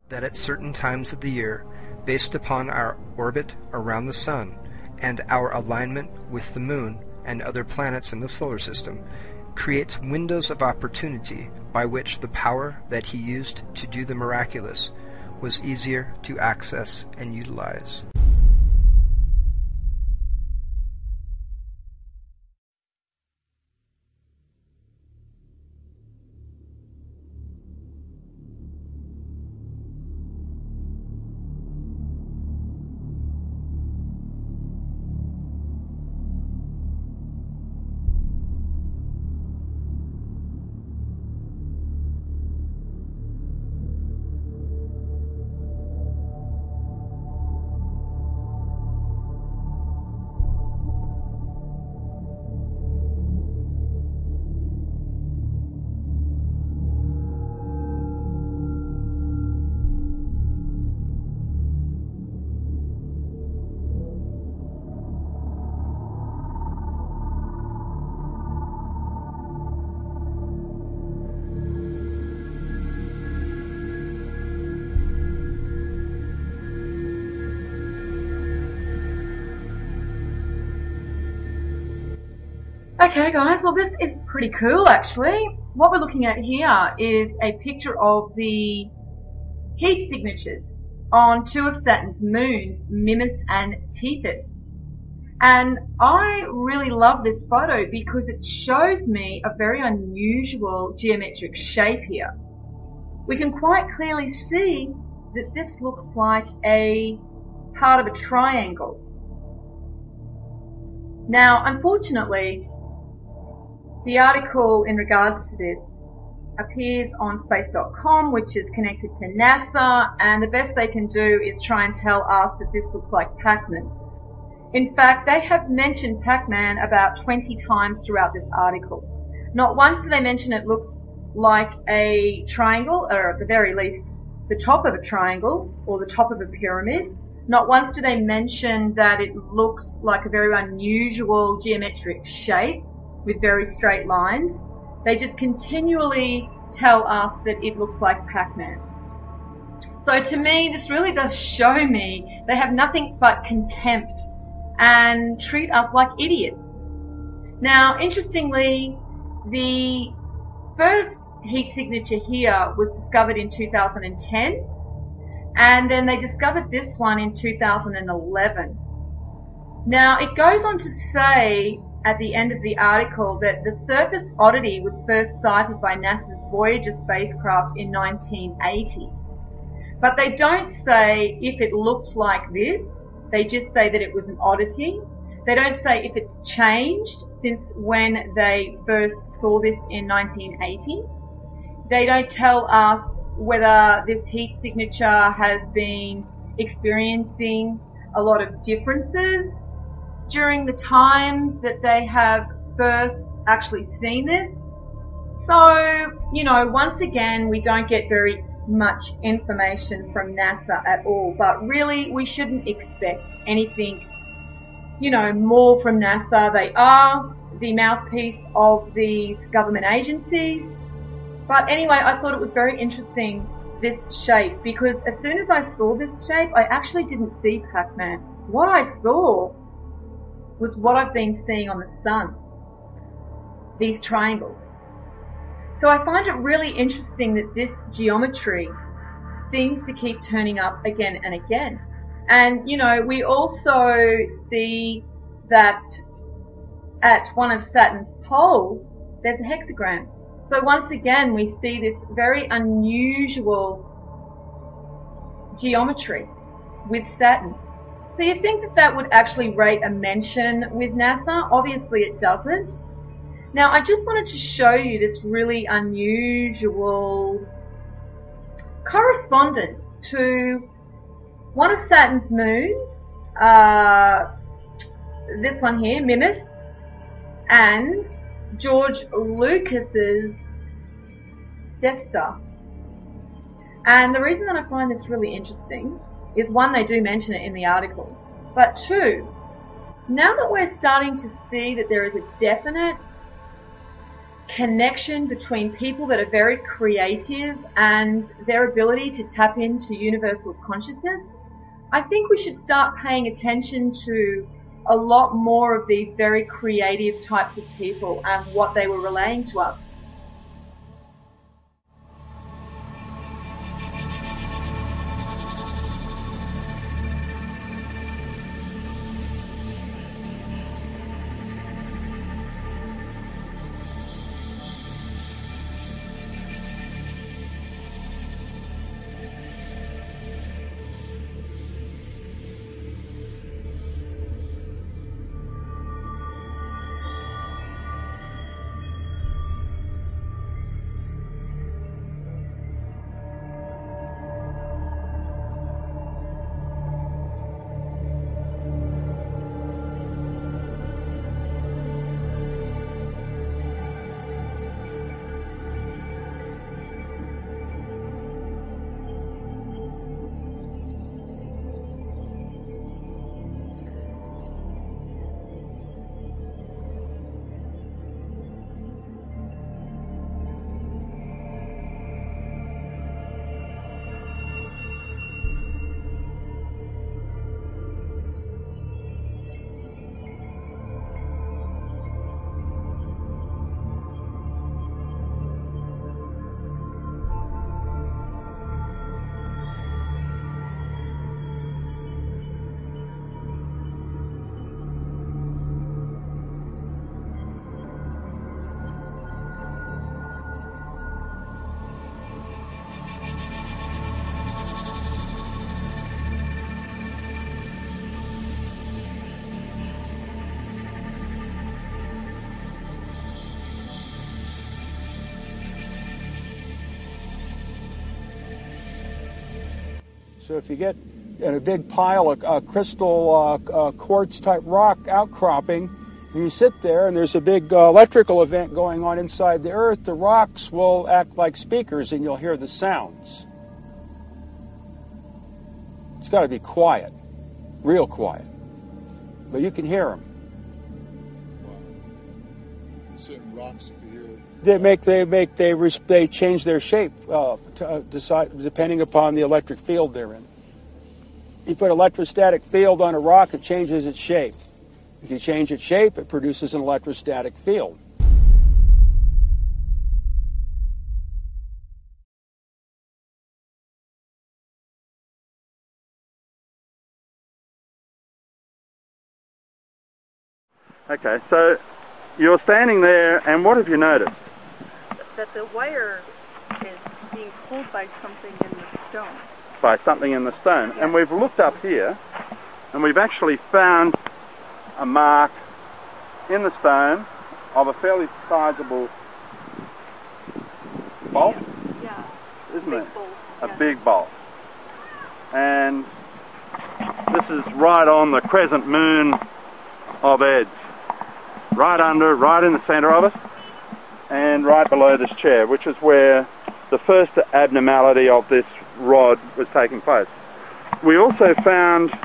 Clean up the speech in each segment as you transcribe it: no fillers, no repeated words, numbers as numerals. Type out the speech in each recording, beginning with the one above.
that at certain times of the year, based upon our orbit around the Sun and our alignment with the Moon and other planets in the solar system, creates windows of opportunity by which the power that he used to do the miraculous was easier to access and utilize. Okay guys, well this is pretty cool actually. What we're looking at here is a picture of the heat signatures on two of Saturn's moons, Mimas and Tethys. And I really love this photo because it shows me a very unusual geometric shape here. We can quite clearly see that this looks like a part of a triangle. Now, unfortunately, the article in regards to this appears on space.com, which is connected to NASA, and the best they can do is try and tell us that this looks like Pac-Man. In fact, they have mentioned Pac-Man about 20 times throughout this article. Not once do they mention it looks like a triangle, or at the very least, the top of a triangle, or the top of a pyramid. Not once do they mention that it looks like a very unusual geometric shape with very straight lines. They just continually tell us that it looks like Pac-Man. So to me, this really does show me they have nothing but contempt and treat us like idiots. Now, interestingly, the first heat signature here was discovered in 2010, and then they discovered this one in 2011. Now, it goes on to say at the end of the article that the surface oddity was first sighted by NASA's Voyager spacecraft in 1980. But they don't say if it looked like this, they just say that it was an oddity. They don't say if it's changed since when they first saw this in 1980. They don't tell us whether this heat signature has been experiencing a lot of differences during the times that they have first actually seen this. So, you know, once again, we don't get very much information from NASA at all, but really we shouldn't expect anything, you know, more from NASA. They are the mouthpiece of these government agencies. But anyway, I thought it was very interesting, this shape, because as soon as I saw this shape, I actually didn't see Pac-Man. What I saw was what I've been seeing on the Sun, these triangles. So I find it really interesting that this geometry seems to keep turning up again and again. And, you know, we also see that at one of Saturn's poles, there's a hexagram. So once again, we see this very unusual geometry with Saturn. So you think that that would actually rate a mention with NASA? Obviously it doesn't. Now I just wanted to show you this really unusual correspondence to one of Saturn's moons, this one here, Mimas, and George Lucas's Death Star. And the reason that I find this really interesting is, one, they do mention it in the article, but two, now that we're starting to see that there is a definite connection between people that are very creative and their ability to tap into universal consciousness, I think we should start paying attention to a lot more of these very creative types of people and what they were relaying to us. So if you get in a big pile of crystal quartz type rock outcropping, and you sit there and there's a big electrical event going on inside the earth, the rocks will act like speakers and you'll hear the sounds. It's got to be quiet, real quiet, but you can hear them. Wow. Certain rocks you hear. They change their shape depending upon the electric field they're in. You put electrostatic field on a rock, it changes its shape. If you change its shape, it produces an electrostatic field. Okay, so you're standing there, and what have you noticed? That the wire is being pulled by something in the stone. By something in the stone. Yeah. And we've looked up here, and we've actually found a mark in the stone of a fairly sizable bolt. Yeah. Isn't Big it? bolt. A Yeah. big bolt. And this is right on the crescent moon of Eds. Right in the centre of it, and right below this chair, which is where the first abnormality of this rod was taking place. We also found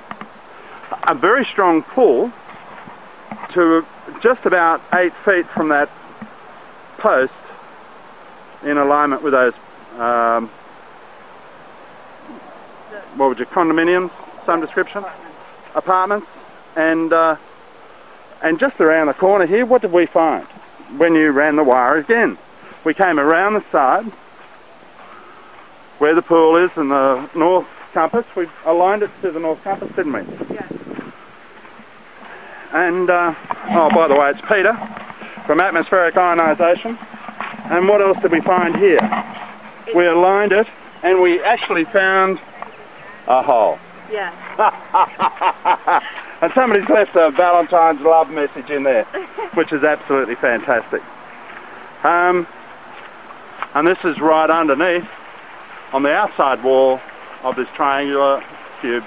a very strong pull to just about 8 feet from that post in alignment with those, what would you, condominiums, some description? Apartments. And just around the corner here, what did we find when you ran the wire again? We came around the side where the pool is and the north compass. We aligned it to the north compass, didn't we? Yes. And, oh, by the way, it's Peter from Atmospheric Ionisation. And what else did we find here? We aligned it and we actually found a hole. Yes. And somebody's left a Valentine's love message in there, which is absolutely fantastic. And this is right underneath, on the outside wall of this triangular cube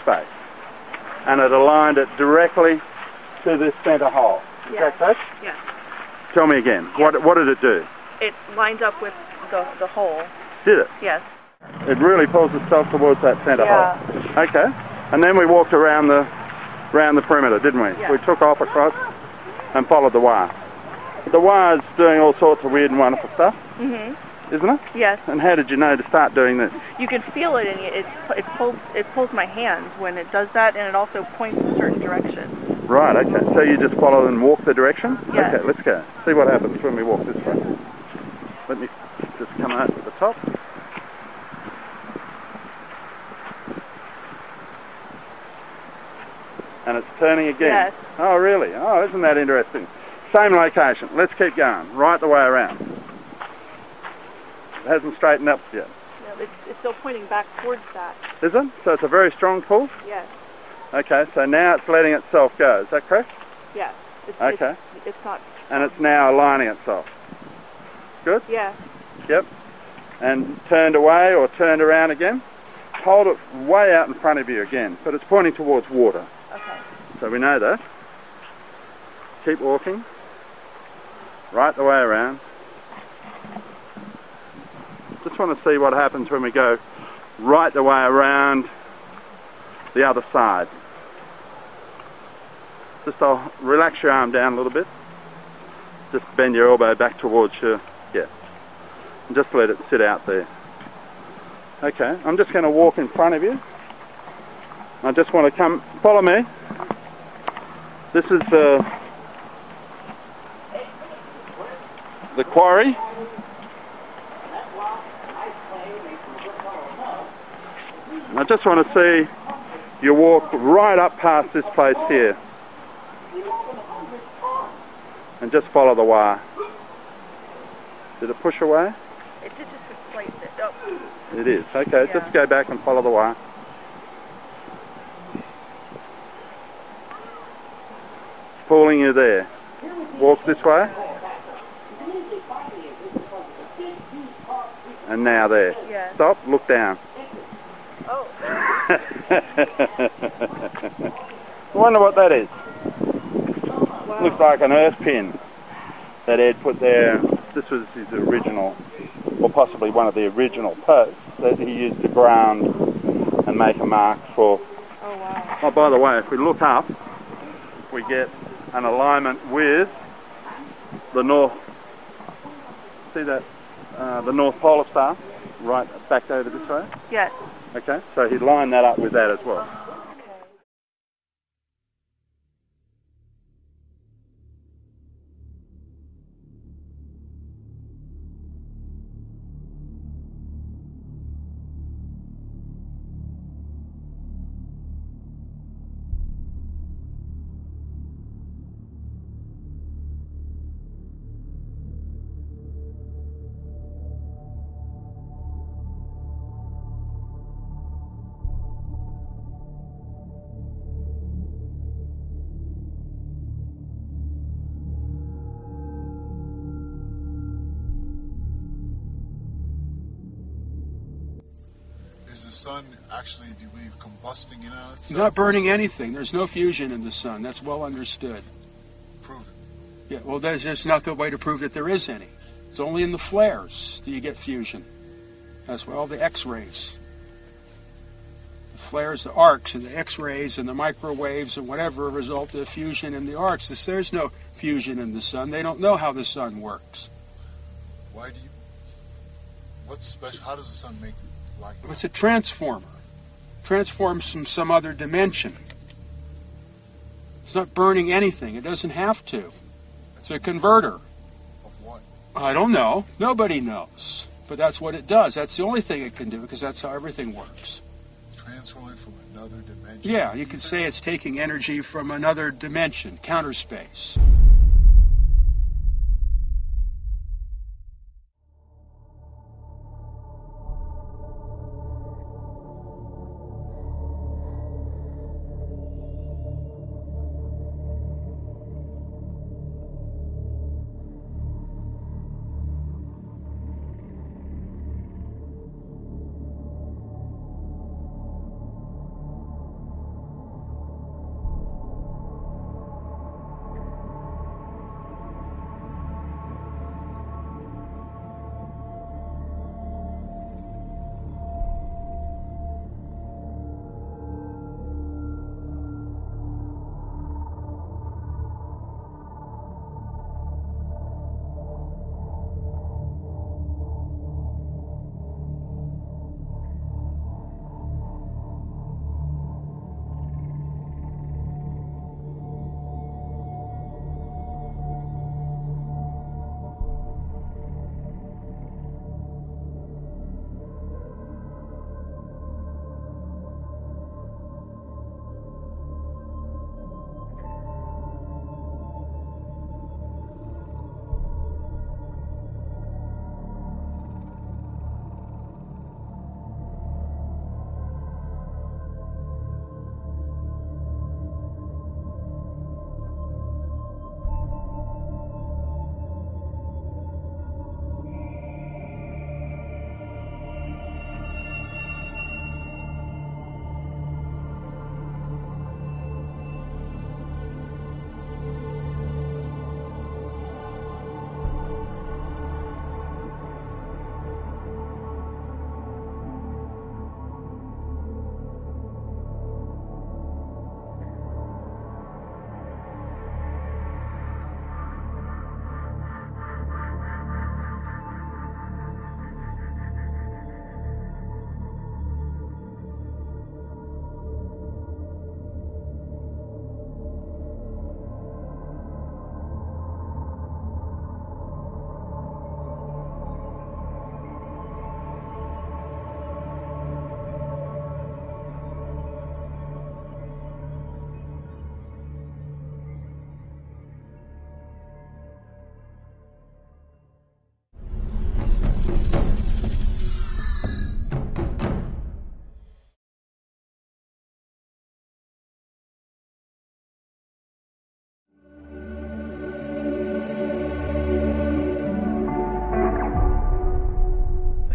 space. And it aligned it directly to this centre hole. Is that correct? Yes. Tell me again, what did it do? It lined up with the hole. Did it? Yes. It really pulls itself towards that centre hole. Okay. And then we walked around the perimeter, didn't we? Yeah. We took off across and followed the wire. the wire's doing all sorts of weird and wonderful stuff, isn't it? Yes. And how did you know to start doing this? You can feel it, and it pulls my hand when it does that, and it also points in certain directions. Right, okay. So you just follow and walk the direction? Yes. Okay, let's go. See what happens when we walk this way. Let me just come out to the top. And it's turning again. Yes. Oh, really? Oh, isn't that interesting? Same location. Let's keep going. Right the way around. It hasn't straightened up yet. No, it's still pointing back towards that. Is it? So it's a very strong pull? Yes. Okay, so now it's letting itself go. Is that correct? Yes. Okay. It's not... And it's now aligning itself. Good? Yes. Yep. And turned away or turned around again. Hold it way out in front of you again, but it's pointing towards water. Okay. So we know that. Keep walking. Right the way around. Just want to see what happens when we go right the way around the other side. Just relax your arm down a little bit. Just bend your elbow back towards you. Yeah. And just let it sit out there. Okay, I'm just going to walk in front of you. I just want to come, follow me. This is the quarry. I just want to see you walk right up past this place here. And just follow the wire. Did it push away? It did just displace it. Oh. It is. Okay, Yeah. just go back and follow the wire. Pulling you there. Walk this way. And now there. Yeah. Stop, look down. Oh. I wonder what that is. Wow. Looks like an earth pin that Ed put there. This was his original, or possibly one of the original posts that he used to ground and make a mark for. Oh, wow. Oh, by the way, if we look up, we get an alignment with the north. See that? The North Polar Star, right back over this way. Yes. Okay, so he lined that up with that as well. Is the sun actually, do you believe, combusting in on itself? It's not burning anything. There's no fusion in the sun. That's well understood. Prove it. Yeah, well, there's just not the way to prove that there is any. It's only in the flares that you get fusion. That's why all the X-rays. The flares, the arcs, and the X-rays, and the microwaves, and whatever result of fusion in the arcs. There's no fusion in the sun. They don't know how the sun works. Why do you, what's special, how does the sun make light? It's a transformer. Transforms from some other dimension. It's not burning anything. It doesn't have to. It's a converter. Of what? I don't know. Nobody knows. But that's what it does. That's the only thing it can do, because that's how everything works. It's transforming from another dimension? Yeah, you could say it's taking energy from another dimension, counter space.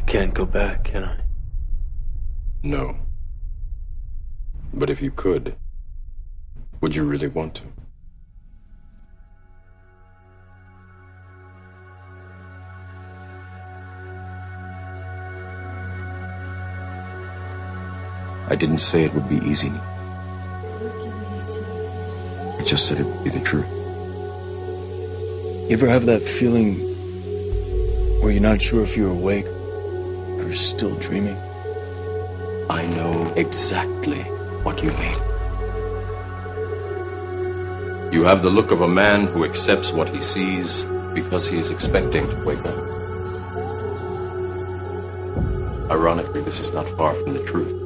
can't go back, can I? No. But if you could, would you really want to? I didn't say it would be easy. I just said it would be the truth. You ever have that feeling where you're not sure if you're awake or still dreaming? I know exactly what you mean. You have the look of a man who accepts what he sees because he is expecting to wake up. Ironically, this is not far from the truth.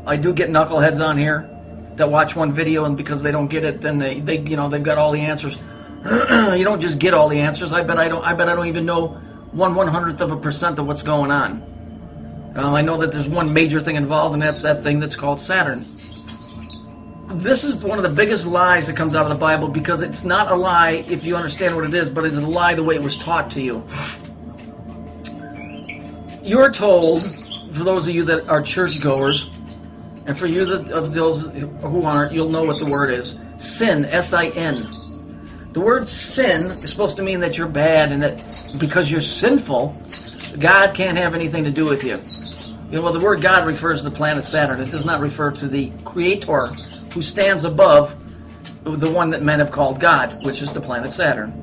I do get knuckleheads on here that watch one video, and because they don't get it, then they they've got all the answers. You don't just get all the answers. I bet I don't even know 1/100% of what's going on. I know that there's one major thing involved, and that's that thing that's called Saturn. This is one of the biggest lies that comes out of the Bible, because it's not a lie if you understand what it is, but it's a lie the way it was taught to you. You're told, for those of you that are churchgoers, and for you of those who aren't, you'll know what the word is. Sin, S-I-N. The word sin is supposed to mean that you're bad, and that because you're sinful, God can't have anything to do with you. You know, well, the word God refers to the planet Saturn. It does not refer to the Creator, who stands above the one that men have called God, which is the planet Saturn.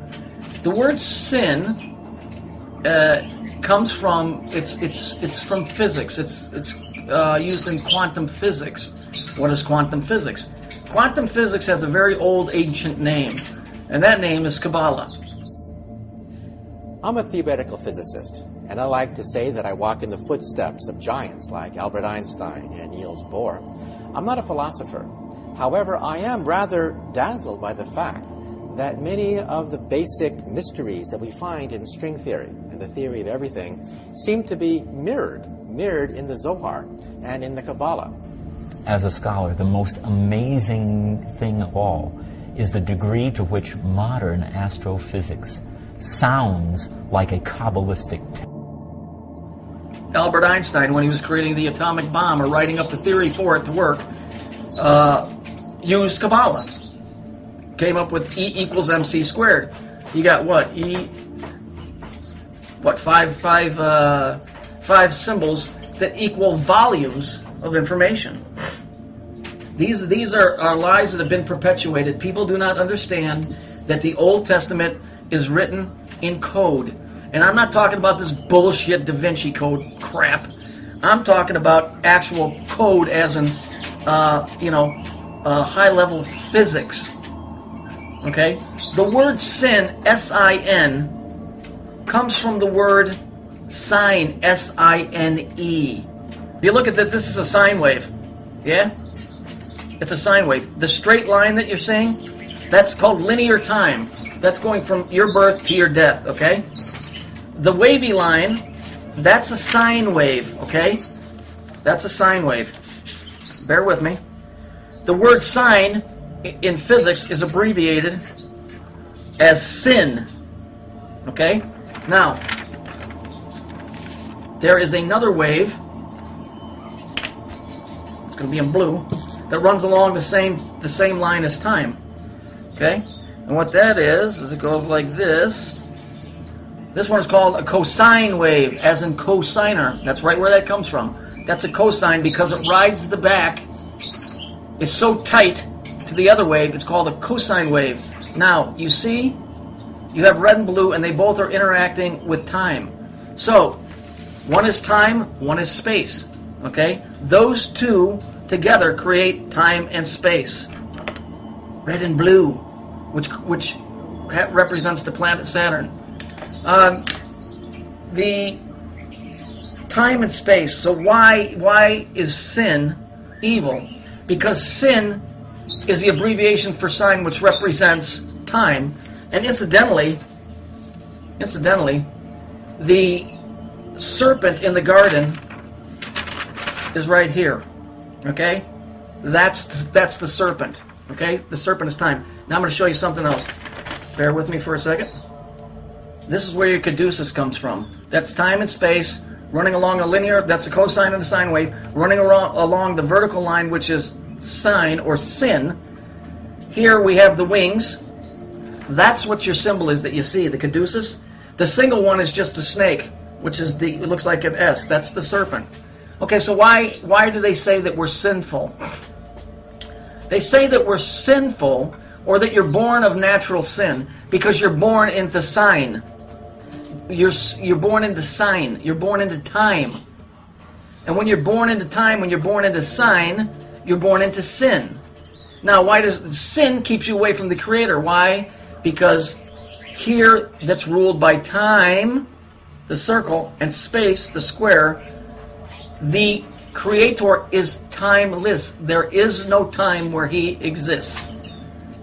The word sin comes from it's from physics. It's used in quantum physics. What is quantum physics? Quantum physics has a very old, ancient name, and that name is Kabbalah. I'm a theoretical physicist, and I like to say that I walk in the footsteps of giants like Albert Einstein and Niels Bohr. I'm not a philosopher. However, I am rather dazzled by the fact that many of the basic mysteries that we find in string theory and the theory of everything seem to be mirrored in the Zohar and in the Kabbalah. As a scholar, the most amazing thing of all is the degree to which modern astrophysics sounds like a Kabbalistic text. Albert Einstein, when he was creating the atomic bomb or writing up the theory for it to work, used Kabbalah. Came up with E equals MC squared. You got what? Five symbols that equal volumes of information. These are lies that have been perpetuated. People do not understand that the Old Testament is written in code. And I'm not talking about this bullshit Da Vinci Code crap. I'm talking about actual code as in, high-level physics. Okay? The word sin, S-I-N, comes from the word sine, S-I-N-E. If you look at that, this is a sine wave. Yeah? It's a sine wave. The straight line that you're seeing, that's called linear time. That's going from your birth to your death, okay? The wavy line, that's a sine wave, okay? That's a sine wave. Bear with me. The word sine in physics is abbreviated as sin, okay? Now, there is another wave, it's going to be in blue, that runs along the same line as time, okay? And what that is it goes like this. This one is called a cosine wave, as in cosigner. That's right where that comes from. That's a cosine because it rides the back. It's so tight to the other wave, it's called a cosine wave. Now, you see, you have red and blue, and they both are interacting with time. So, one is time, one is space. Okay? Those two together create time and space. Red and blue, which represents the planet Saturn. The time and space. So why is sin evil? Because sin is the abbreviation for sign, which represents time. And incidentally, the serpent in the garden is right here. Okay? That's the serpent. Okay? The serpent is time. Now I'm going to show you something else. Bear with me for a second. This is where your caduceus comes from. That's time and space running along a linear, that's the cosine of the sine wave, running along the vertical line, which is sine or sin. Here we have the wings. That's what your symbol is that you see, the caduceus. The single one is just a snake, which is it looks like an S. That's the serpent. Okay, so why do they say that we're sinful? They say that we're sinful, or that you're born of natural sin, because you're born into sign. You're born into sign. You're born into time. And when you're born into time, when you're born into sign, you're born into sin. Now, why does sin keeps you away from the Creator? Why? Because here, that's ruled by time, the circle, and space, the square. The Creator is timeless. There is no time where He exists.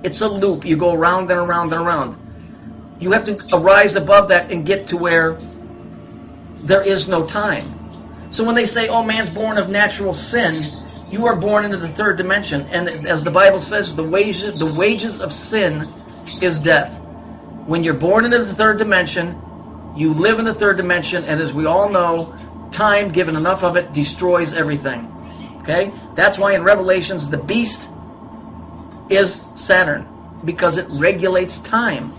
It's a loop. You go around and around and around. You have to arise above that and get to where there is no time. So when they say, oh, man's born of natural sin, you are born into the third dimension. And as the Bible says, the wages of sin is death. When you're born into the third dimension, you live in the third dimension, and as we all know, time, given enough of it, destroys everything. Okay? That's why in Revelations, the beast is Saturn, because it regulates time.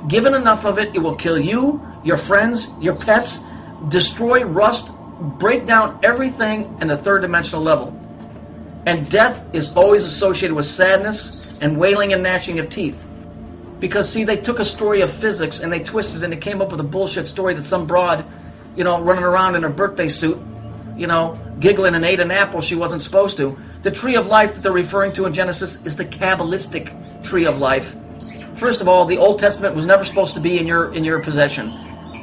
Given enough of it, it will kill you, your friends, your pets, destroy, rust, break down everything in the third dimensional level. And death is always associated with sadness and wailing and gnashing of teeth. Because, see, they took a story of physics and they twisted and they came up with a bullshit story that some broad, you know, running around in her birthday suit, you know, giggling and ate an apple she wasn't supposed to. The tree of life that they're referring to in Genesis is the Kabbalistic tree of life. First of all, the Old Testament was never supposed to be in your possession.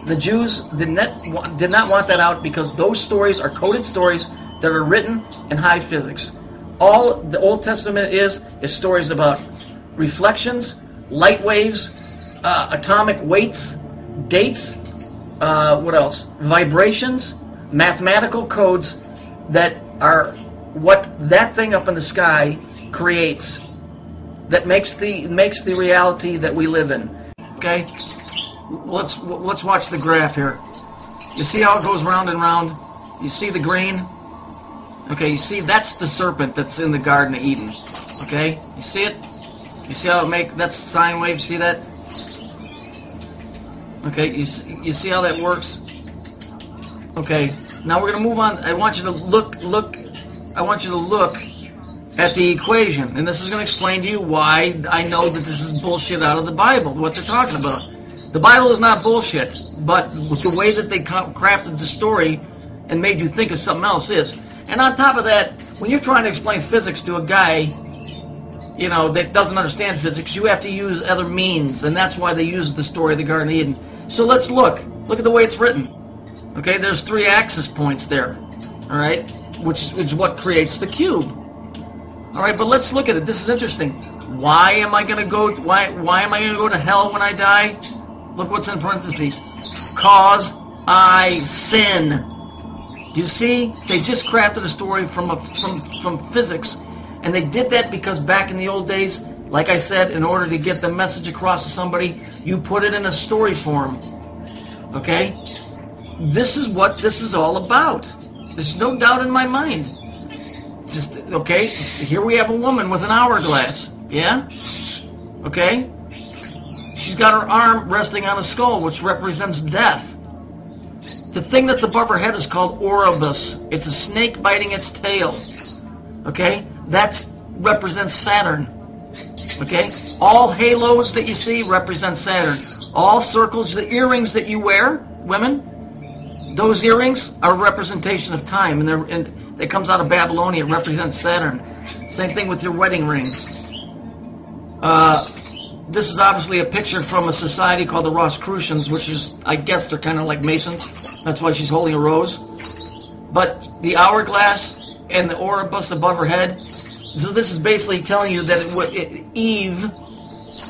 The Jews did not want that out because those stories are coded stories that are written in high physics. All the Old Testament is stories about reflections, light waves, atomic weights, dates, what else? Vibrations, mathematical codes that are what that thing up in the sky creates, that makes the reality that we live in. Okay, let's watch the graph here. You see how it goes round and round? You see the green? Okay, you see that's the serpent that's in the Garden of Eden. Okay, you see it? You see how that's sine wave? See that? Okay, you see how that works? Okay, now we're going to move on. I want you to look. I want you to look at the equation, and this is going to explain to you why I know that this is bullshit out of the Bible. What they're talking about. The Bible is not bullshit, but the way that they crafted the story and made you think of something else is. And on top of that, when you're trying to explain physics to a guy, you know, that doesn't understand physics, you have to use other means, and that's why they use the story of the Garden of Eden. So let's look. Look at the way it's written. Okay, there's 3 axis points there. All right, which is what creates the cube. All right, but let's look at it. This is interesting. Why am I going to go? Why am I going to go to hell when I die? Look what's in parentheses. Cause I sin. You see, they just crafted a story from physics, and they did that because back in the old days, like I said, in order to get the message across to somebody, you put it in a story form. Okay? This is what this is all about. There's no doubt in my mind. Just, okay, here we have a woman with an hourglass. Yeah? Okay? She's got her arm resting on a skull, which represents death. The thing that's above her head is called Oribus. It's a snake biting its tail. Okay? That represents Saturn. Okay? All halos that you see represent Saturn. All circles, the earrings that you wear, women, those earrings are a representation of time, and it comes out of Babylonia. It represents Saturn. Same thing with your wedding ring. This is obviously a picture from a society called the Rosicrucians, which is, I guess they're kind of like Masons. That's why she's holding a rose. But the hourglass and the Oribus above her head, so this is basically telling you that Eve,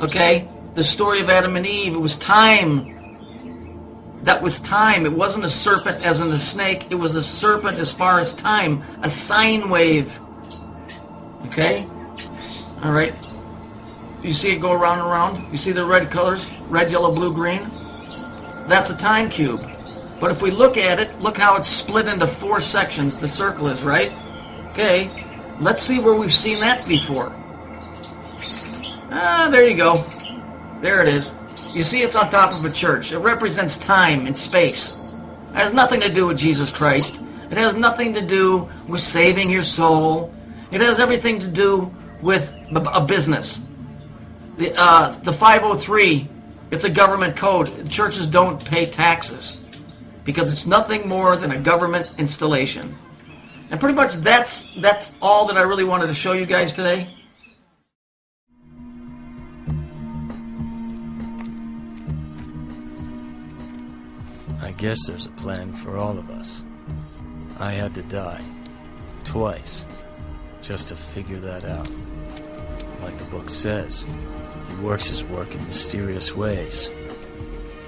okay, the story of Adam and Eve, it was time. That was time. It wasn't a serpent as in a snake. It was a serpent as far as time, a sine wave. Okay? All right. You see it go around and around? You see the red colors? Red, yellow, blue, green? That's a time cube. But if we look at it, look how it's split into 4 sections. The circle is, right? Okay. Let's see where we've seen that before. There you go. There it is. You see it's on top of a church. It represents time and space. It has nothing to do with Jesus Christ. It has nothing to do with saving your soul. It has everything to do with a business. The 503, it's a government code. Churches don't pay taxes because it's nothing more than a government installation. And pretty much that's all that I really wanted to show you guys today. I guess there's a plan for all of us. I had to die. Twice. Just to figure that out. Like the book says, he works his work in mysterious ways.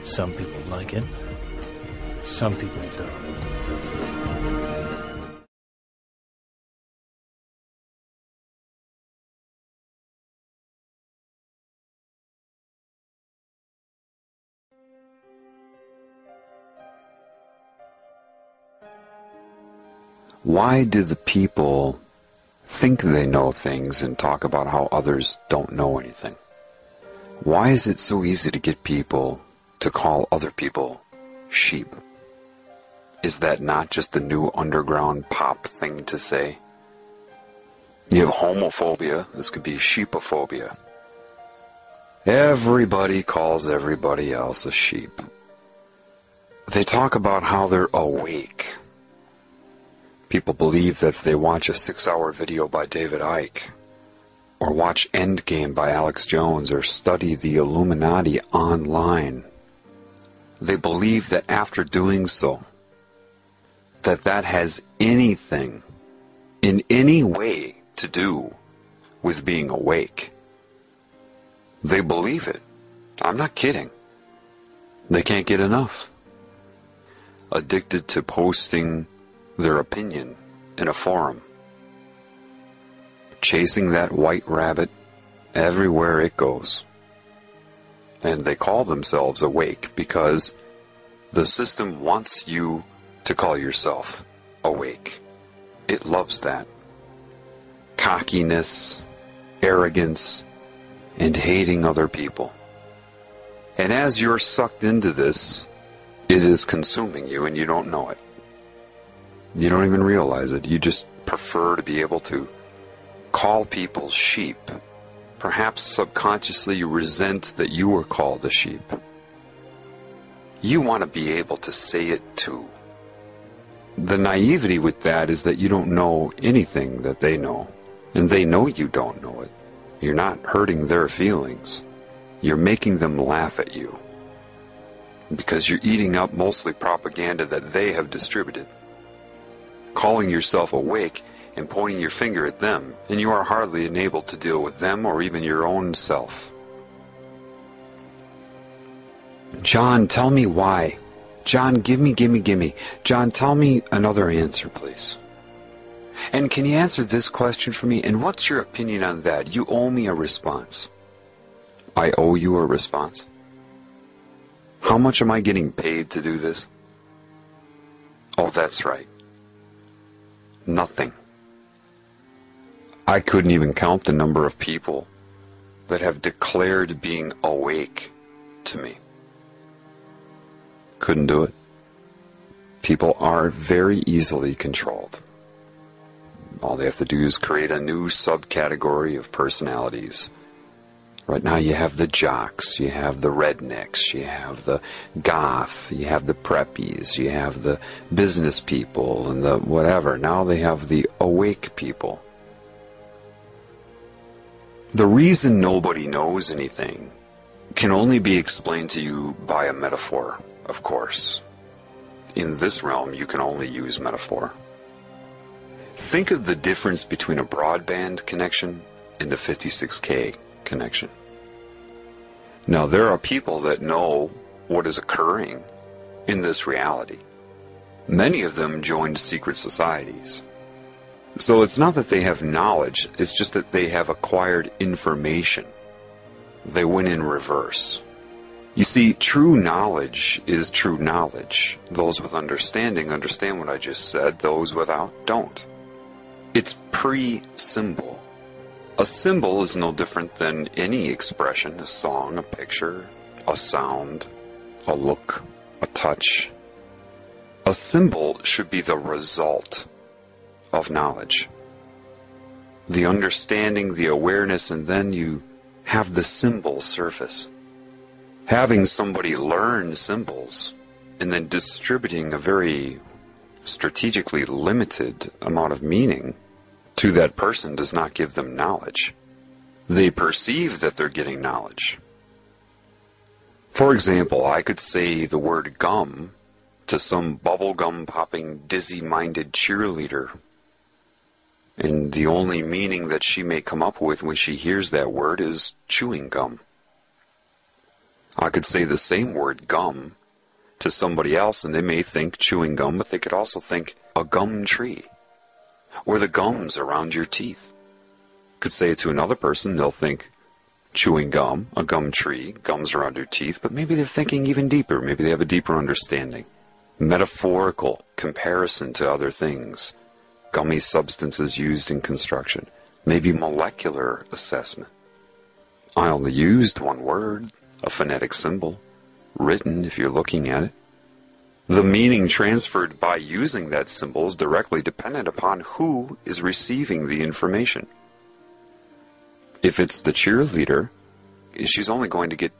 Some people like it. Some people don't. Why do the people think they know things and talk about how others don't know anything? Why is it so easy to get people to call other people sheep? Is that not just the new underground pop thing to say? You have homophobia, this could be sheepophobia. Everybody calls everybody else a sheep. They talk about how they're awake. People believe that if they watch a 6-hour video by David Icke, or watch Endgame by Alex Jones, or study the Illuminati online, they believe that after doing so, that has anything, in any way, to do with being awake. They believe it. I'm not kidding. They can't get enough. Addicted to posting their opinion in a forum. Chasing that white rabbit everywhere it goes. And they call themselves awake because the system wants you to call yourself awake. It loves that. Cockiness, arrogance, and hating other people. And as you're sucked into this, it is consuming you and you don't know it. You don't even realize it. You just prefer to be able to call people sheep. Perhaps subconsciously you resent that you were called a sheep. You want to be able to say it too. The naivety with that is that you don't know anything that they know. And they know you don't know it. You're not hurting their feelings. You're making them laugh at you. Because you're eating up mostly propaganda that they have distributed. Calling yourself awake and pointing your finger at them, and you are hardly enabled to deal with them or even your own self. John, tell me why. John, give me. John, tell me another answer, please. And can you answer this question for me? And what's your opinion on that? You owe me a response. I owe you a response? How much am I getting paid to do this? Oh, that's right. Nothing. I couldn't even count the number of people that have declared being awake to me. Couldn't do it. People are very easily controlled. All they have to do is create a new subcategory of personalities. Right now you have the jocks, you have the rednecks, you have the goth, you have the preppies, you have the business people and the whatever. Now they have the awake people. The reason nobody knows anything can only be explained to you by a metaphor, of course. In this realm, you can only use metaphor. Think of the difference between a broadband connection and a 56K connection. Now, there are people that know what is occurring in this reality. Many of them joined secret societies. So it's not that they have knowledge, it's just that they have acquired information. They went in reverse. You see, true knowledge is true knowledge. Those with understanding understand what I just said, those without don't. It's pre-symbol. A symbol is no different than any expression, a song, a picture, a sound, a look, a touch. A symbol should be the result of knowledge. The understanding, the awareness, and then you have the symbol surface. Having somebody learn symbols and then distributing a very strategically limited amount of meaning to that person does not give them knowledge. They perceive that they're getting knowledge. For example, I could say the word gum to some bubblegum popping dizzy-minded cheerleader, and the only meaning that she may come up with when she hears that word is chewing gum. I could say the same word gum to somebody else and they may think chewing gum, but they could also think a gum tree or the gums around your teeth. Could say it to another person, they'll think chewing gum, a gum tree, gums around your teeth, but maybe they're thinking even deeper. Maybe they have a deeper understanding. Metaphorical comparison to other things. Gummy substances used in construction. Maybe molecular assessment. I only used one word, a phonetic symbol, written if you're looking at it. The meaning transferred by using that symbol is directly dependent upon who is receiving the information. If it's the cheerleader, she's only going to get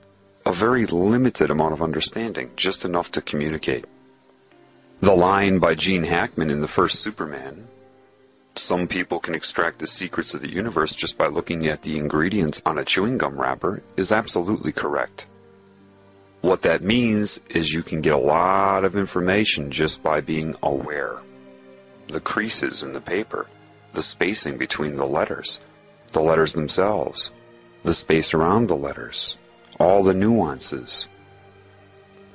a very limited amount of understanding, just enough to communicate. The line by Gene Hackman in the first Superman, some people can extract the secrets of the universe just by looking at the ingredients on a chewing gum wrapper, is absolutely correct. What that means is you can get a lot of information just by being aware. The creases in the paper, the spacing between the letters themselves, the space around the letters, all the nuances.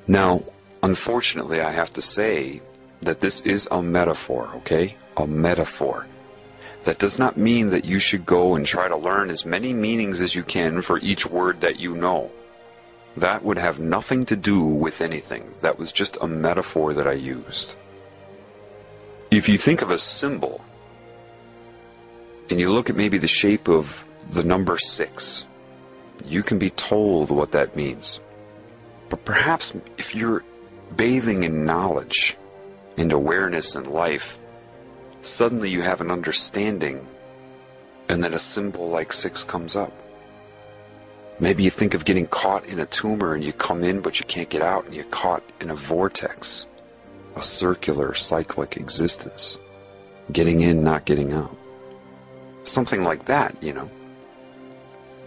Now, unfortunately, I have to say that this is a metaphor, okay? A metaphor. That does not mean that you should go and try to learn as many meanings as you can for each word that you know. That would have nothing to do with anything. That was just a metaphor that I used. If you think of a symbol, and you look at maybe the shape of the number 6, you can be told what that means. But perhaps if you're bathing in knowledge and awareness in life, suddenly you have an understanding, and then a symbol like 6 comes up. Maybe you think of getting caught in a tumor and you come in but you can't get out, and you're caught in a vortex, a circular, cyclic existence. Getting in, not getting out. Something like that, you know.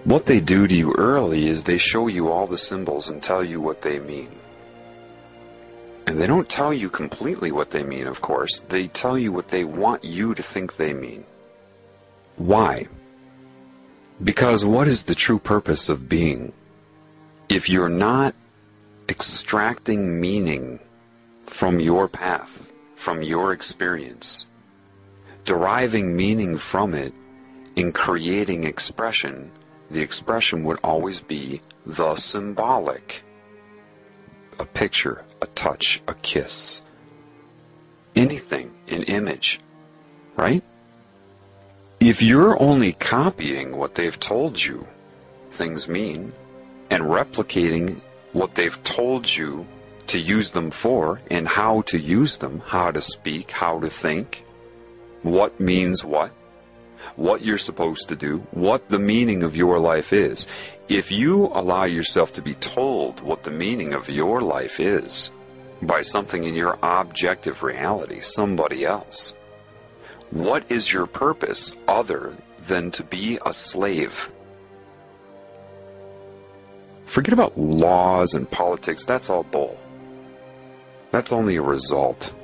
What they do to you early is they show you all the symbols and tell you what they mean. And they don't tell you completely what they mean, of course. They tell you what they want you to think they mean. Why? Because what is the true purpose of being? If you're not extracting meaning from your path, from your experience, deriving meaning from it, in creating expression, the expression would always be the symbolic. A picture, a touch, a kiss, anything, an image, right? If you're only copying what they've told you things mean, and replicating what they've told you to use them for, and how to use them, how to speak, how to think, what means what you're supposed to do, what the meaning of your life is. If you allow yourself to be told what the meaning of your life is by something in your objective reality, somebody else, what is your purpose other than to be a slave? Forget about laws and politics, that's all bull. That's only a result.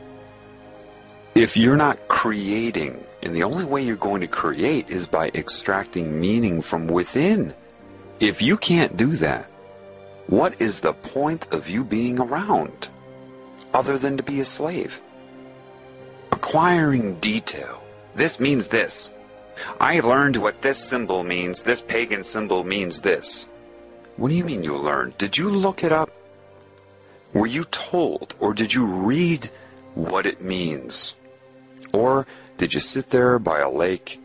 If you're not creating, and the only way you're going to create is by extracting meaning from within. If you can't do that, what is the point of you being around other than to be a slave? Acquiring detail. This means this. I learned what this symbol means. This pagan symbol means this. What do you mean you learned? Did you look it up? Were you told, or did you read what it means? Or did you sit there by a lake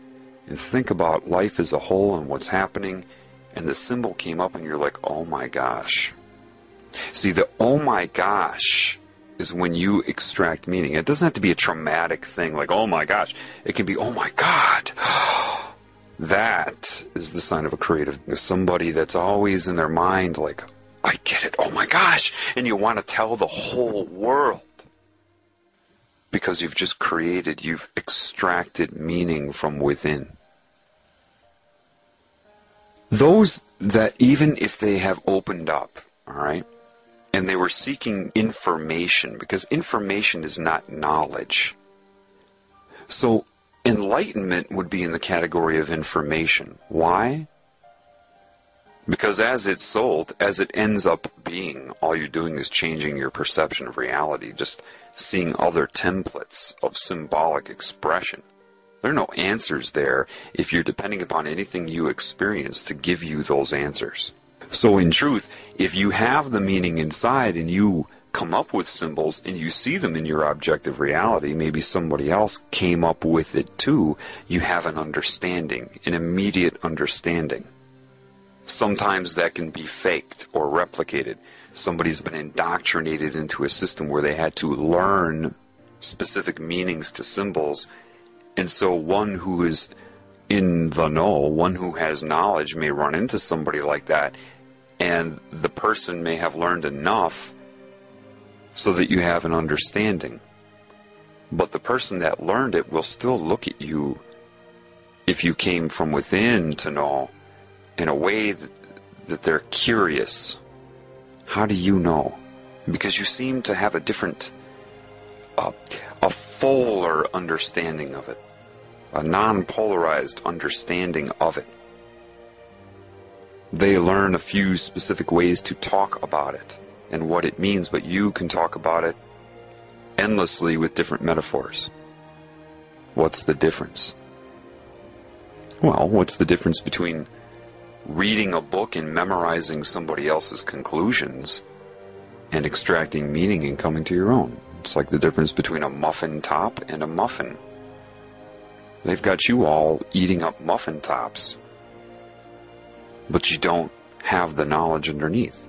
and think about life as a whole and what's happening, and the symbol came up and you're like, oh my gosh. See, the oh my gosh is when you extract meaning. It doesn't have to be a traumatic thing like, oh my gosh. It can be, oh my God. That is the sign of a creative. Somebody that's always in their mind like, I get it, oh my gosh. And you want to tell the whole world. Because you've just created, you've extracted meaning from within. Those that, even if they have opened up, all right, and they were seeking information, because information is not knowledge. So enlightenment would be in the category of information. Why? Because as it's sold, as it ends up being, all you're doing is changing your perception of reality, just seeing other templates of symbolic expression. There are no answers there if you're depending upon anything you experience to give you those answers. So in truth, if you have the meaning inside and you come up with symbols and you see them in your objective reality, maybe somebody else came up with it too, you have an understanding, an immediate understanding. Sometimes that can be faked or replicated. Somebody's been indoctrinated into a system where they had to learn specific meanings to symbols, and so one who is in the know, one who has knowledge may run into somebody like that and the person may have learned enough so that you have an understanding. But the person that learned it will still look at you, if you came from within to know, in a way that they're curious. How do you know? Because you seem to have a different, a fuller understanding of it, a non-polarized understanding of it. They learn a few specific ways to talk about it and what it means, but you can talk about it endlessly with different metaphors. What's the difference? Well, what's the difference between reading a book and memorizing somebody else's conclusions and extracting meaning and coming to your own? It's like the difference between a muffin top and a muffin. They've got you all eating up muffin tops, but you don't have the knowledge underneath.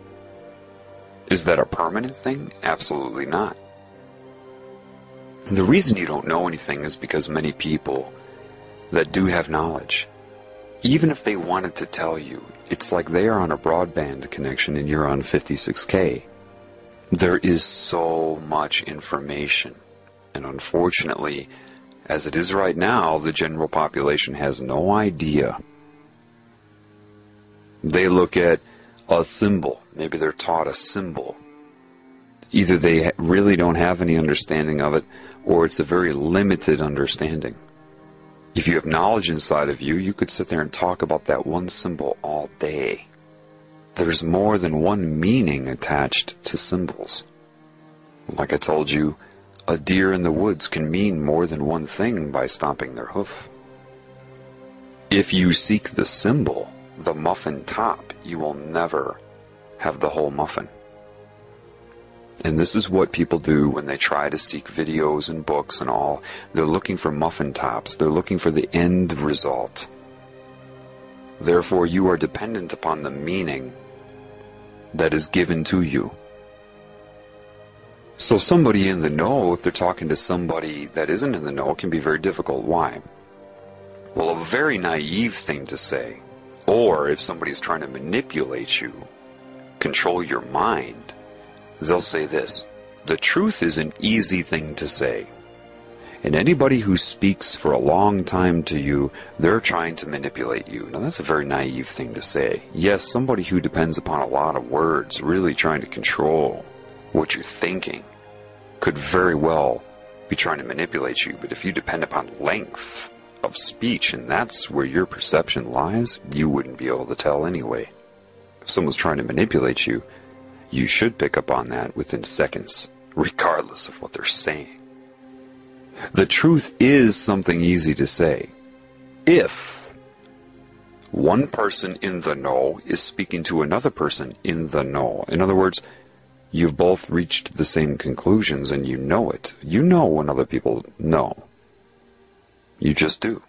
Is that a permanent thing? Absolutely not. The reason you don't know anything is because many people that do have knowledge, even if they wanted to tell you, it's like they are on a broadband connection and you're on 56K. There is so much information, and unfortunately, as it is right now, the general population has no idea. They look at a symbol, maybe they're taught a symbol. Either they really don't have any understanding of it, or it's a very limited understanding. If you have knowledge inside of you, you could sit there and talk about that one symbol all day. There's more than one meaning attached to symbols. Like I told you, a deer in the woods can mean more than one thing by stomping their hoof. If you seek the symbol, the muffin top, you will never have the whole muffin. And this is what people do when they try to seek videos and books and all. They're looking for muffin tops. They're looking for the end result. Therefore, you are dependent upon the meaning that is given to you. So somebody in the know, if they're talking to somebody that isn't in the know, it can be very difficult. Why? Well, a very naive thing to say, or if somebody's trying to manipulate you, control your mind, they'll say this: the truth is an easy thing to say. And anybody who speaks for a long time to you, they're trying to manipulate you. Now, that's a very naive thing to say. Yes, somebody who depends upon a lot of words, really trying to control what you're thinking, could very well be trying to manipulate you. But if you depend upon length of speech, and that's where your perception lies, you wouldn't be able to tell anyway. If someone's trying to manipulate you, you should pick up on that within seconds, regardless of what they're saying. The truth is something easy to say. If one person in the know is speaking to another person in the know, in other words, you've both reached the same conclusions and you know it. You know when other people know. You just do.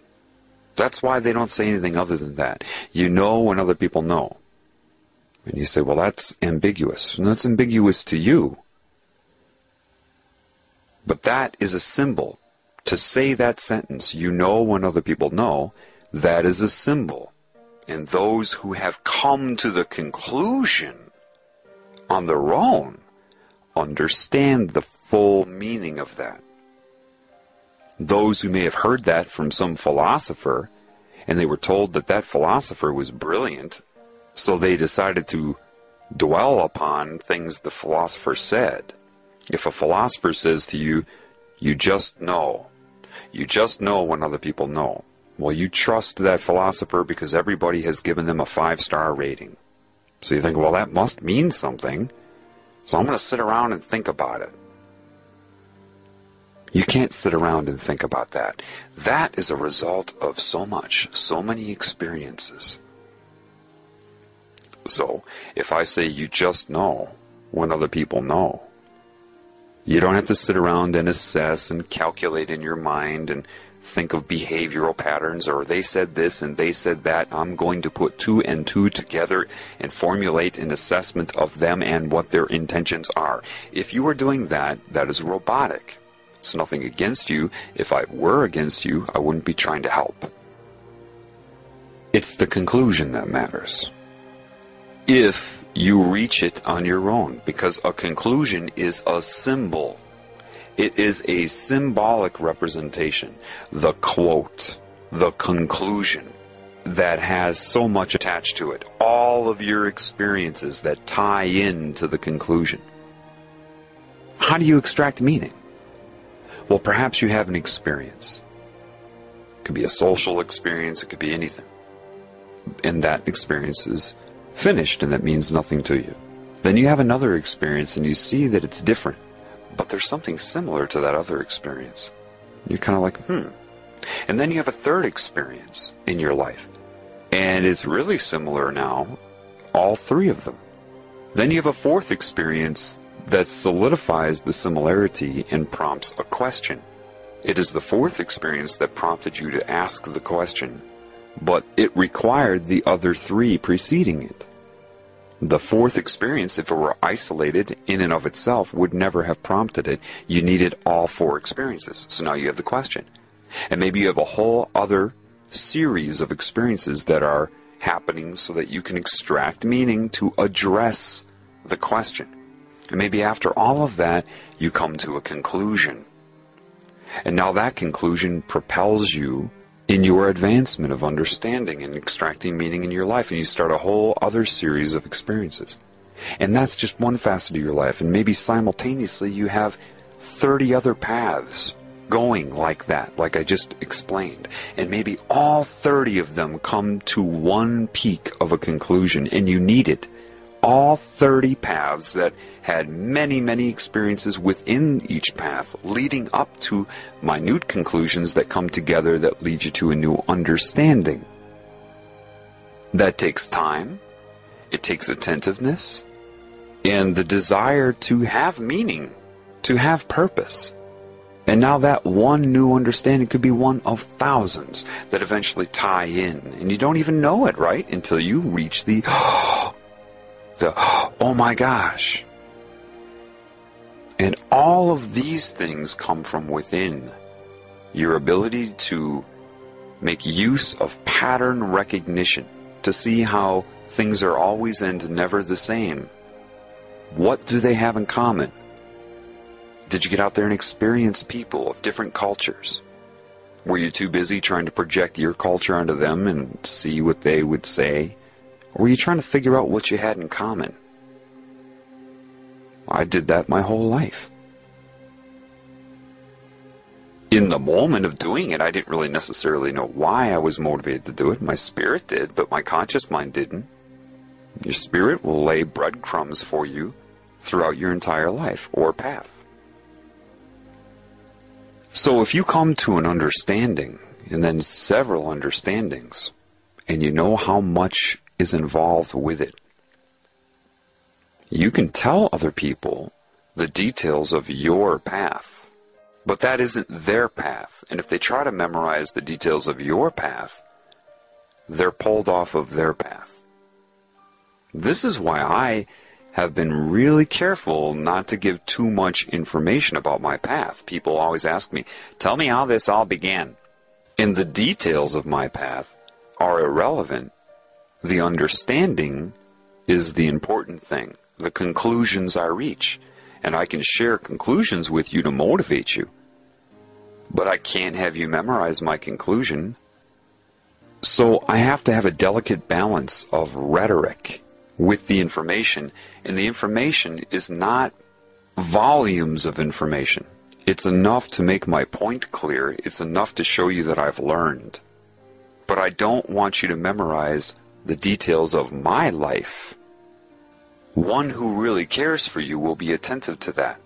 That's why they don't say anything other than that. You know when other people know. And you say, well, that's ambiguous. No, it's ambiguous to you. But that is a symbol. To say that sentence, you know when other people know, that is a symbol. And those who have come to the conclusion on their own understand the full meaning of that. Those who may have heard that from some philosopher, and they were told that that philosopher was brilliant, so they decided to dwell upon things the philosopher said. If a philosopher says to you, you just know when other people know, well, you trust that philosopher because everybody has given them a 5-star rating. So you think, well, that must mean something, so I'm going to sit around and think about it. You can't sit around and think about that. That is a result of so many experiences. So, if I say you just know when other people know, you don't have to sit around and assess and calculate in your mind and think of behavioral patterns, or they said this and they said that. I'm going to put 2 and 2 together and formulate an assessment of them and what their intentions are. If you were doing that, that is robotic. It's nothing against you. If I were against you, I wouldn't be trying to help. It's the conclusion that matters. if you reach it on your own, because a conclusion is a symbol. It is a symbolic representation, the quote, the conclusion, that has so much attached to it. All of your experiences that tie into the conclusion. How do you extract meaning? Well, perhaps you have an experience. It could be a social experience, it could be anything. And that experience is finished, and that means nothing to you. Then you have another experience, and you see that it's different, but there's something similar to that other experience. You're kind of like, And then you have a third experience in your life, and it's really similar now, all three of them. Then you have a fourth experience that solidifies the similarity and prompts a question. It is the fourth experience that prompted you to ask the question, but it required the other three preceding it. The fourth experience, if it were isolated in and of itself, would never have prompted it. You needed all four experiences. So now you have the question. And maybe you have a whole other series of experiences that are happening so that you can extract meaning to address the question. And maybe after all of that, you come to a conclusion. And now that conclusion propels you in your advancement of understanding and extracting meaning in your life, and you start a whole other series of experiences. And that's just one facet of your life, and maybe simultaneously you have 30 other paths going like that, like I just explained. And maybe all 30 of them come to one peak of a conclusion, and you need it. All 30 paths that had many, many experiences within each path, leading up to minute conclusions that come together that lead you to a new understanding. That takes time, it takes attentiveness, and the desire to have meaning, to have purpose. And now that one new understanding could be one of thousands that eventually tie in, and you don't even know it, right? Until you reach the oh my gosh. And all of these things come from within. Your ability to make use of pattern recognition, to see how things are always and never the same. What do they have in common? Did you get out there and experience people of different cultures? Were you too busy trying to project your culture onto them and see what they would say? Or were you trying to figure out what you had in common? I did that my whole life. In the moment of doing it, I didn't really necessarily know why I was motivated to do it. My spirit did, but my conscious mind didn't. Your spirit will lay breadcrumbs for you throughout your entire life or path. So if you come to an understanding, and then several understandings, and you know how much is involved with it, you can tell other people the details of your path, but that isn't their path. And if they try to memorize the details of your path, they're pulled off of their path. This is why I have been really careful not to give too much information about my path. People always ask me, tell me how this all began. And the details of my path are irrelevant. The understanding is the important thing. The conclusions I reach. And I can share conclusions with you to motivate you. But I can't have you memorize my conclusion. So I have to have a delicate balance of rhetoric with the information. And the information is not volumes of information. It's enough to make my point clear. It's enough to show you that I've learned. But I don't want you to memorize the details of my life. One who really cares for you will be attentive to that.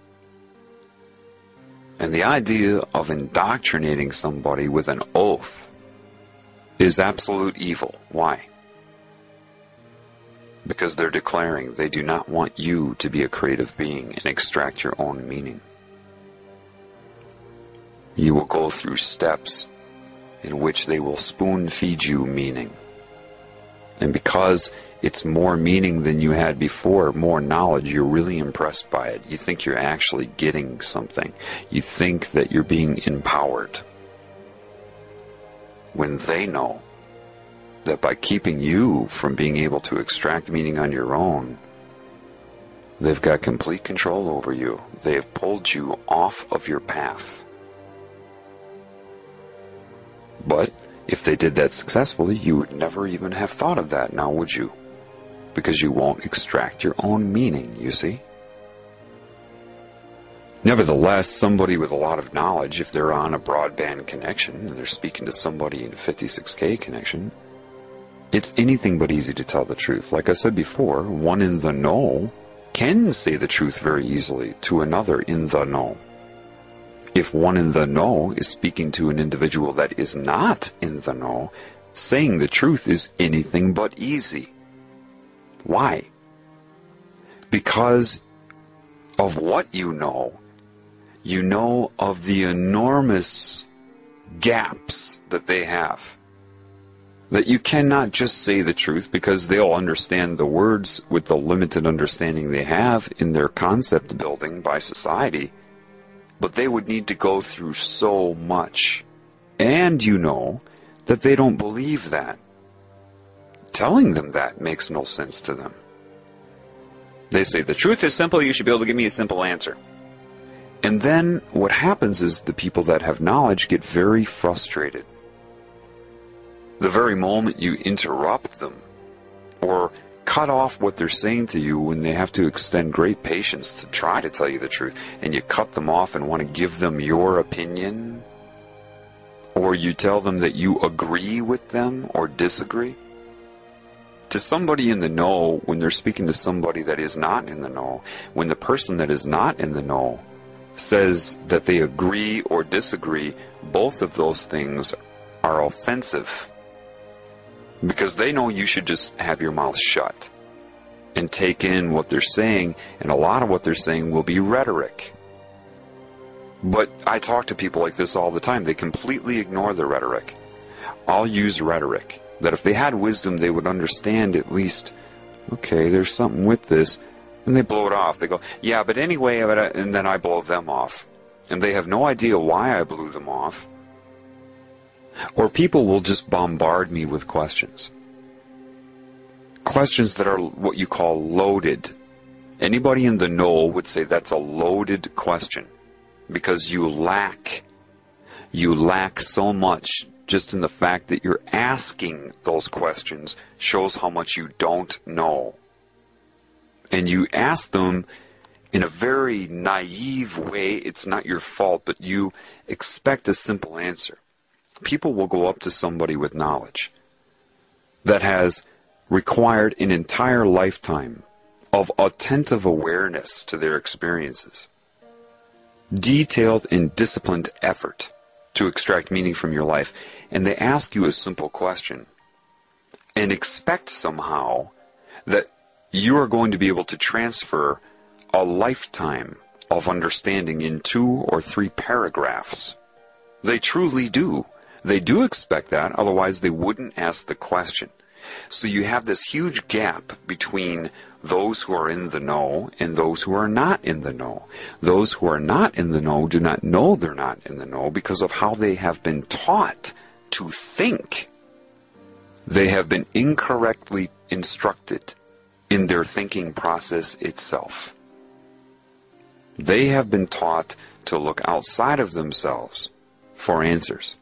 And the idea of indoctrinating somebody with an oath is absolute evil. Why? Because they're declaring they do not want you to be a creative being and extract your own meaning. You will go through steps in which they will spoon-feed you meaning. And because it's more meaning than you had before, more knowledge, you're really impressed by it. You think you're actually getting something. You think that you're being empowered. When they know that by keeping you from being able to extract meaning on your own, they've got complete control over you. They have pulled you off of your path. But if they did that successfully, you would never even have thought of that now, would you? Because you won't extract your own meaning, you see? Nevertheless, somebody with a lot of knowledge, if they're on a broadband connection and they're speaking to somebody in a 56K connection, it's anything but easy to tell the truth. Like I said before, one in the know can say the truth very easily to another in the know. If one in the know is speaking to an individual that is not in the know, saying the truth is anything but easy. Why? Because of what you know of the enormous gaps that they have. That you cannot just say the truth because they'll understand the words with the limited understanding they have in their concept building by society. But they would need to go through so much. And you know that they don't believe that. Telling them that makes no sense to them. They say, the truth is simple, you should be able to give me a simple answer. And then what happens is the people that have knowledge get very frustrated. The very moment you interrupt them or cut off what they're saying to you when they have to extend great patience to try to tell you the truth, and you cut them off and want to give them your opinion, or you tell them that you agree with them or disagree. To somebody in the know, when they're speaking to somebody that is not in the know, when the person that is not in the know says that they agree or disagree, both of those things are offensive. Because they know you should just have your mouth shut and take in what they're saying, and a lot of what they're saying will be rhetoric. But I talk to people like this all the time. They completely ignore the rhetoric. I'll use rhetoric. That if they had wisdom, they would understand at least, okay, there's something with this. And they blow it off. They go, yeah, but anyway, and then I blow them off. And they have no idea why I blew them off. Or people will just bombard me with questions. Questions that are what you call loaded. Anybody in the know would say that's a loaded question. Because you lack so much just in the fact that you're asking those questions shows how much you don't know. And you ask them in a very naive way. It's not your fault, but you expect a simple answer. People will go up to somebody with knowledge that has required an entire lifetime of attentive awareness to their experiences, detailed and disciplined effort to extract meaning from your life, and they ask you a simple question and expect somehow that you are going to be able to transfer a lifetime of understanding in 2 or 3 paragraphs. They truly do. They do expect that, otherwise they wouldn't ask the question. So you have this huge gap between those who are in the know and those who are not in the know. Those who are not in the know do not know they're not in the know because of how they have been taught to think. They have been incorrectly instructed in their thinking process itself. They have been taught to look outside of themselves for answers.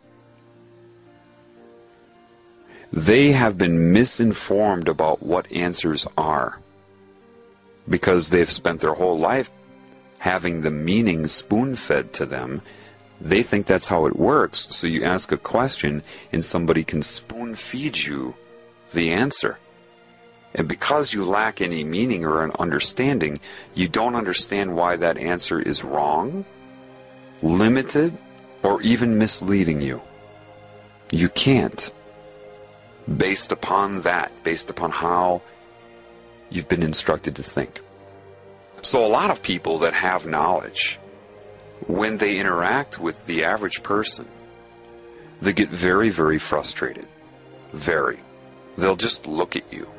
They have been misinformed about what answers are because they've spent their whole life having the meaning spoon-fed to them. They think that's how it works. So you ask a question and somebody can spoon-feed you the answer. And because you lack any meaning or an understanding, you don't understand why that answer is wrong, limited, or even misleading you. You can't. Based upon that, based upon how you've been instructed to think. So a lot of people that have knowledge, when they interact with the average person, they get very, very frustrated. Very. They'll just look at you.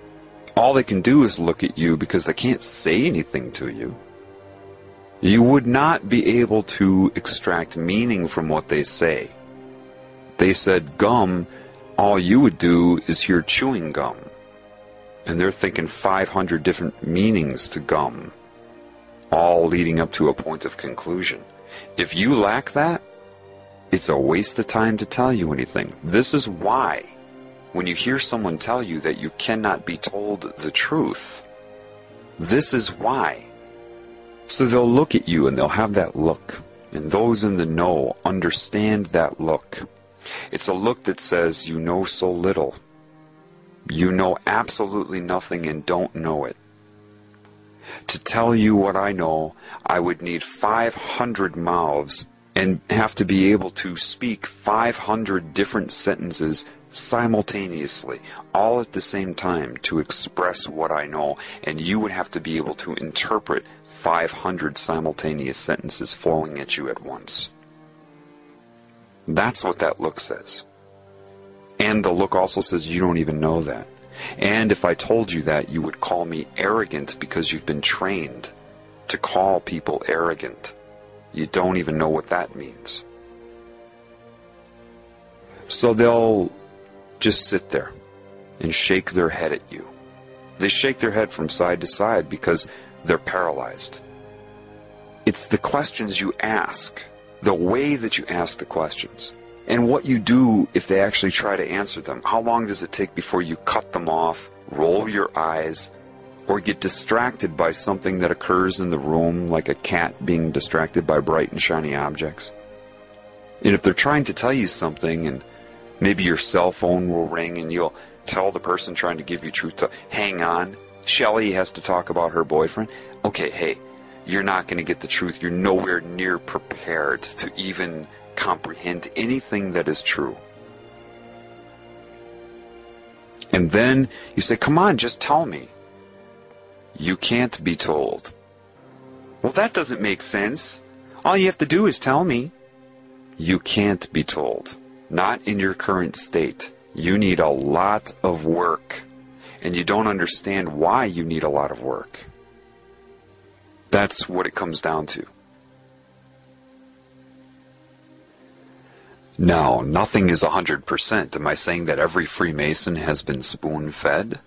All they can do is look at you because they can't say anything to you. You would not be able to extract meaning from what they say. They said gum all you would do is hear chewing gum. And they're thinking 500 different meanings to gum, all leading up to a point of conclusion. If you lack that, it's a waste of time to tell you anything. This is why, when you hear someone tell you that you cannot be told the truth, this is why. So they'll look at you and they'll have that look. And those in the know understand that look. It's a look that says, you know so little. You know absolutely nothing and don't know it. To tell you what I know, I would need 500 mouths and have to be able to speak 500 different sentences simultaneously, all at the same time, to express what I know, and you would have to be able to interpret 500 simultaneous sentences flowing at you at once. That's what that look says. And the look also says you don't even know that. And if I told you that, you would call me arrogant because you've been trained to call people arrogant. You don't even know what that means. So they'll just sit there and shake their head at you. They shake their head from side to side because they're paralyzed. It's the questions you ask, the way that you ask the questions, and what you do if they actually try to answer them. How long does it take before you cut them off, roll your eyes, or get distracted by something that occurs in the room, like a cat being distracted by bright and shiny objects? And if they're trying to tell you something, and maybe your cell phone will ring and you'll tell the person trying to give you truth to hang on, Shelley has to talk about her boyfriend. Okay, hey, you're not going to get the truth. You're nowhere near prepared to even comprehend anything that is true. And then you say, come on, just tell me. You can't be told. Well, that doesn't make sense. All you have to do is tell me. You can't be told. Not in your current state. You need a lot of work. And you don't understand why you need a lot of work. That's what it comes down to. Now, nothing is 100%. Am I saying that every Freemason has been spoon-fed?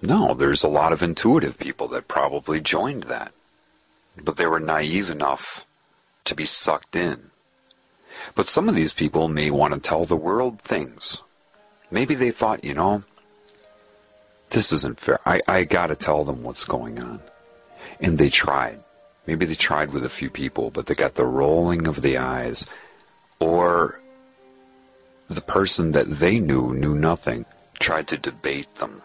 No, there's a lot of intuitive people that probably joined that. But they were naive enough to be sucked in. But some of these people may want to tell the world things. Maybe they thought, you know, this isn't fair. I gotta tell them what's going on. And they tried. Maybe they tried with a few people, but they got the rolling of the eyes. Or the person that they knew nothing, tried to debate them.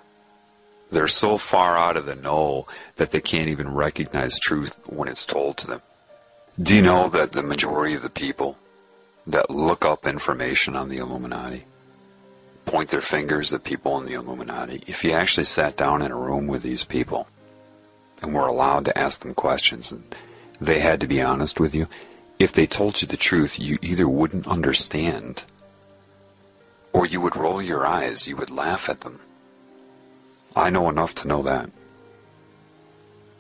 They're so far out of the know that they can't even recognize truth when it's told to them. Do you know that the majority of the people that look up information on the Illuminati point their fingers at people in the Illuminati? If you actually sat down in a room with these people and were allowed to ask them questions and they had to be honest with you, if they told you the truth, you either wouldn't understand or you would roll your eyes, you would laugh at them. I know enough to know that.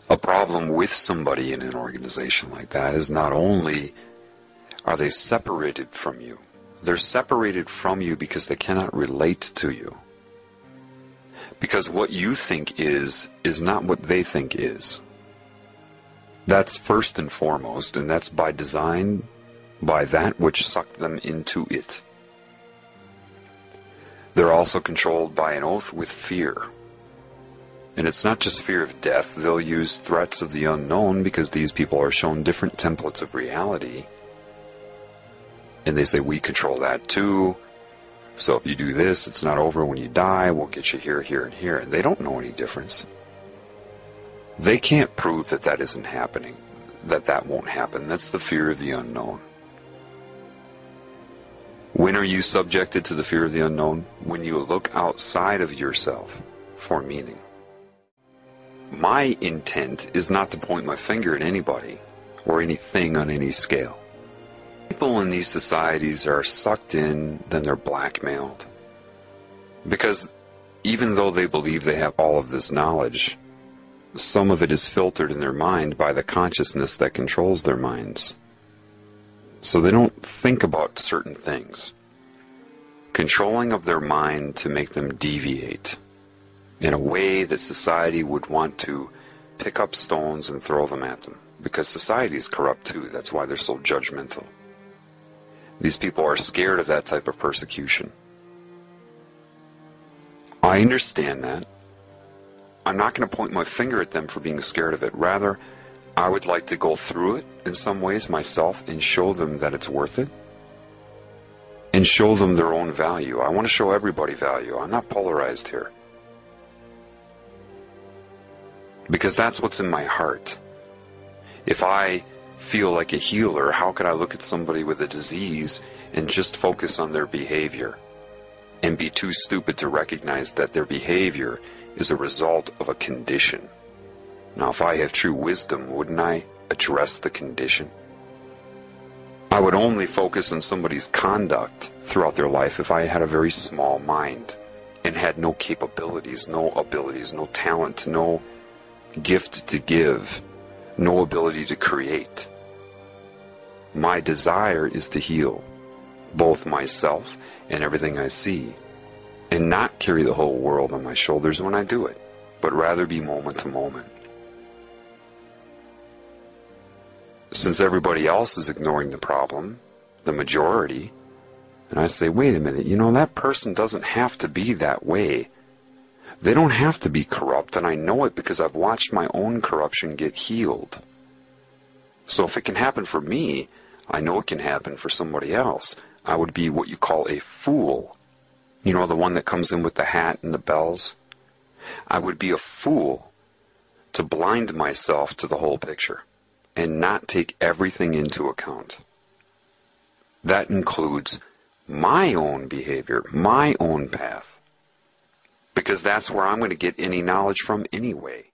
A problem with somebody in an organization like that is not only are they separated from you, they're separated from you because they cannot relate to you. Because what you think is not what they think is. That's first and foremost, and that's by design, by that which sucked them into it. They're also controlled by an oath with fear. And it's not just fear of death. They'll use threats of the unknown because these people are shown different templates of reality. And they say, we control that too. So if you do this, it's not over when you die. We'll get you here, here, and here. And they don't know any difference. They can't prove that that isn't happening, that won't happen. That's the fear of the unknown. When are you subjected to the fear of the unknown? When you look outside of yourself for meaning. My intent is not to point my finger at anybody or anything on any scale. People in these societies are sucked in, then they're blackmailed. Because even though they believe they have all of this knowledge, some of it is filtered in their mind by the consciousness that controls their minds. So they don't think about certain things. controlling of their mind to make them deviate in a way that society would want to pick up stones and throw them at them. Because society is corrupt too. That's why they're so judgmental. These people are scared of that type of persecution. I understand that. I'm not going to point my finger at them for being scared of it. Rather, I would like to go through it in some ways myself and show them that it's worth it. And show them their own value. I want to show everybody value. I'm not polarized here. Because that's what's in my heart. If I feel like a healer, how could I look at somebody with a disease and just focus on their behavior and be too stupid to recognize that their behavior is a result of a condition? Now, if I have true wisdom, wouldn't I address the condition? I would only focus on somebody's conduct throughout their life if I had a very small mind and had no capabilities, no abilities, no talent, no gift to give, no ability to create. My desire is to heal both myself and everything I see, and not carry the whole world on my shoulders when I do it, but rather be moment to moment. Since everybody else is ignoring the problem, the majority, and I say, wait a minute, you know, that person doesn't have to be that way. They don't have to be corrupt, and I know it because I've watched my own corruption get healed. So if it can happen for me, I know it can happen for somebody else. I would be what you call a fool. You know, the one that comes in with the hat and the bells? I would be a fool to blind myself to the whole picture and not take everything into account. That includes my own behavior, my own path. Because that's where I'm going to get any knowledge from anyway.